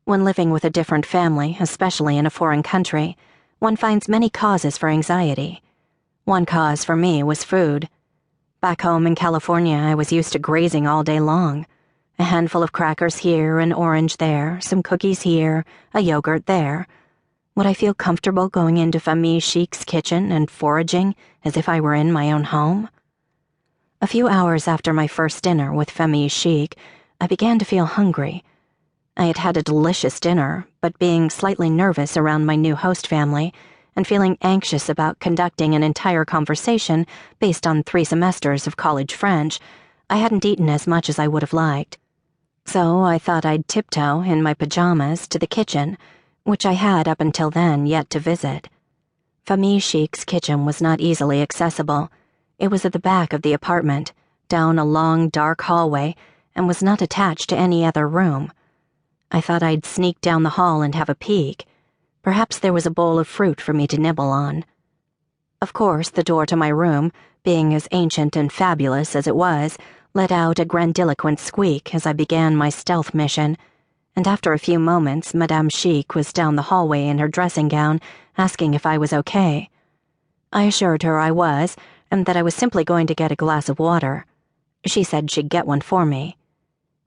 When living with a different family, especially in a foreign country, one finds many causes for anxiety. One cause for me was food. Back home in California, I was used to grazing all day long. A handful of crackers here, an orange there, some cookies here, a yogurt there. Would I feel comfortable going into Famille Chic's kitchen and foraging as if I were in my own home? A few hours after my first dinner with Famille Chic, I began to feel hungry. I had had a delicious dinner, but being slightly nervous around my new host family and feeling anxious about conducting an entire conversation based on 3 semesters of college French, I hadn't eaten as much as I would have liked. So I thought I'd tiptoe in my pajamas to the kitchen, which I had up until then yet to visit. Famille Chic's kitchen was not easily accessible. It was at the back of the apartment, down a long, dark hallway, and was not attached to any other room. I thought I'd sneak down the hall and have a peek. Perhaps there was a bowl of fruit for me to nibble on. Of course, the door to my room, being as ancient and fabulous as it was, let out a grandiloquent squeak as I began my stealth mission, and after a few moments, Madame Chic was down the hallway in her dressing gown, asking if I was okay. I assured her I was, and that I was simply going to get a glass of water. She said she'd get one for me.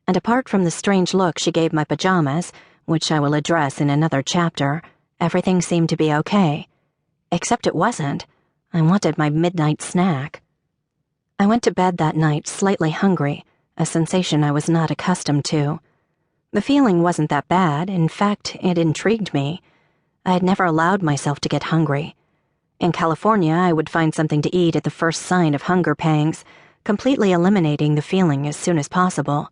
And apart from the strange look she gave my pajamas, which I will address in another chapter, everything seemed to be okay. Except it wasn't. I wanted my midnight snack. I went to bed that night slightly hungry, a sensation I was not accustomed to. The feeling wasn't that bad. In fact, it intrigued me. I had never allowed myself to get hungry. In California, I would find something to eat at the first sign of hunger pangs, completely eliminating the feeling as soon as possible.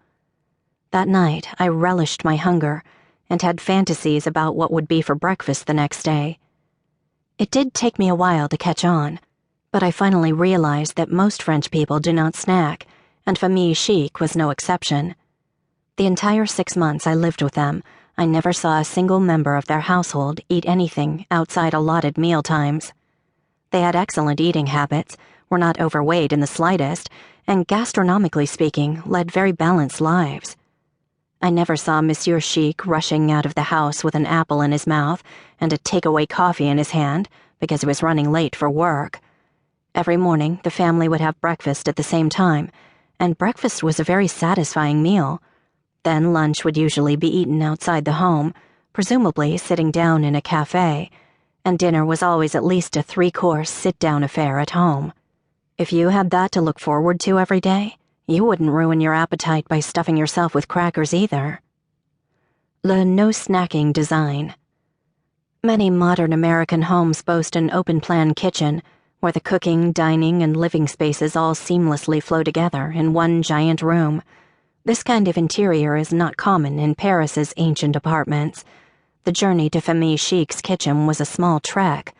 That night, I relished my hunger and had fantasies about what would be for breakfast the next day. It did take me a while to catch on, but I finally realized that most French people do not snack, and Famille Chic was no exception. The entire 6 months I lived with them, I never saw a single member of their household eat anything outside allotted meal times. They had excellent eating habits, were not overweight in the slightest, and gastronomically speaking, led very balanced lives. I never saw Monsieur Chic rushing out of the house with an apple in his mouth and a takeaway coffee in his hand because he was running late for work. Every morning, the family would have breakfast at the same time, and breakfast was a very satisfying meal. Then lunch would usually be eaten outside the home, presumably sitting down in a cafe, and dinner was always at least a 3-course sit-down affair at home. If you had that to look forward to every day, you wouldn't ruin your appetite by stuffing yourself with crackers either. Le no-snacking design. Many modern American homes boast an open-plan kitchen, where the cooking, dining, and living spaces all seamlessly flow together in one giant room. This kind of interior is not common in Paris's ancient apartments. The journey to Famille Chic's kitchen was a small trek.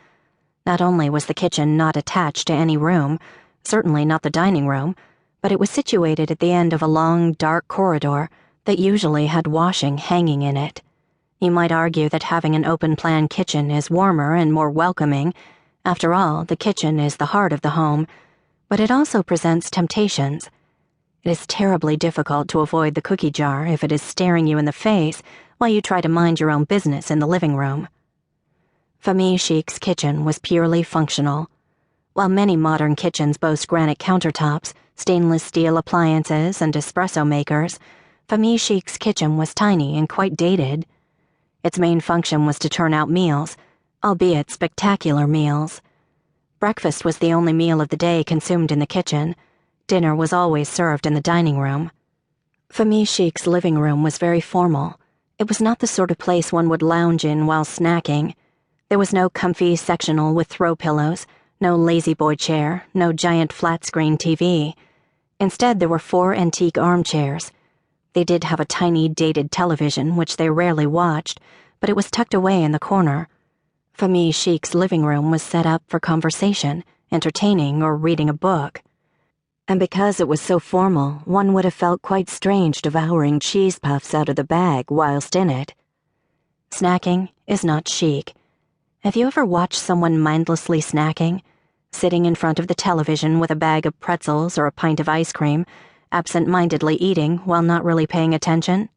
Not only was the kitchen not attached to any room, certainly not the dining room, but it was situated at the end of a long, dark corridor that usually had washing hanging in it. You might argue that having an open-plan kitchen is warmer and more welcoming. After all, the kitchen is the heart of the home, but it also presents temptations. It is terribly difficult to avoid the cookie jar if it is staring you in the face while you try to mind your own business in the living room. Famille Chic's kitchen was purely functional. While many modern kitchens boast granite countertops, stainless steel appliances, and espresso makers, Famille Chic's kitchen was tiny and quite dated. Its main function was to turn out meals, albeit spectacular meals. Breakfast was the only meal of the day consumed in the kitchen. Dinner was always served in the dining room. Famille Chic's living room was very formal. It was not the sort of place one would lounge in while snacking. There was no comfy sectional with throw pillows, no lazy boy chair, no giant flat-screen TV. Instead, there were 4 antique armchairs. They did have a tiny, dated television, which they rarely watched, but it was tucked away in the corner. Famille Chic's living room was set up for conversation, entertaining, or reading a book. And because it was so formal, one would have felt quite strange devouring cheese puffs out of the bag whilst in it. Snacking is not chic. Have you ever watched someone mindlessly snacking? Sitting in front of the television with a bag of pretzels or a pint of ice cream, absent-mindedly eating while not really paying attention?